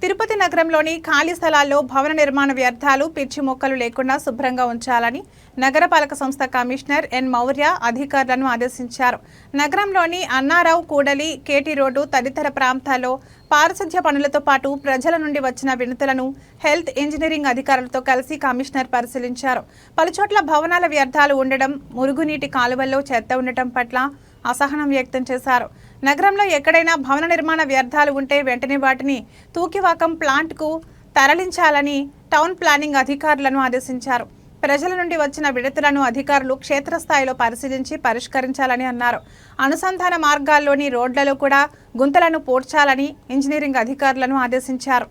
తిరుపతి నగరంలోని ఖాళీ స్థలాల్లో భవన నిర్మాణ వ్యర్థాలు, పిచ్చి మొక్కలు లేకుండా శుభ్రంగా ఉంచాలని నగరపాలక సంస్థ కమిషనర్ ఎన్ మౌర్య అధికారులను ఆదేశించారు. నగరంలోని అన్నారావు, కూడలి, కేటీ రోడ్డు తదితర ప్రాంతాల్లో పారిశుధ్య పనులతో పాటు ప్రజల నుండి వచ్చిన వినతులను హెల్త్, ఇంజనీరింగ్ అధికారులతో కలిసి కమిషనర్ పరిశీలించారు. పలుచోట్ల భవనాల వ్యర్థాలు ఉండడం, మురుగునీటి కాలువల్లో చెత్త ఉండటం పట్ల అసహనం వ్యక్తం చేశారు. నగరంలో ఎక్కడైనా భవన నిర్మాణ వ్యర్థాలు ఉంటే వెంటనే వాటిని తూకివాకం ప్లాంట్కు తరలించాలని టౌన్ ప్లానింగ్ అధికారులను ఆదేశించారు. ప్రజల నుండి వచ్చిన విడతలను అధికారులు క్షేత్రస్థాయిలో పరిశీలించి పరిష్కరించాలని అన్నారు. అనుసంధాన మార్గాల్లోని రోడ్లలో కూడా గుంతలను పూడ్చాలని ఇంజనీరింగ్ అధికారులను ఆదేశించారు.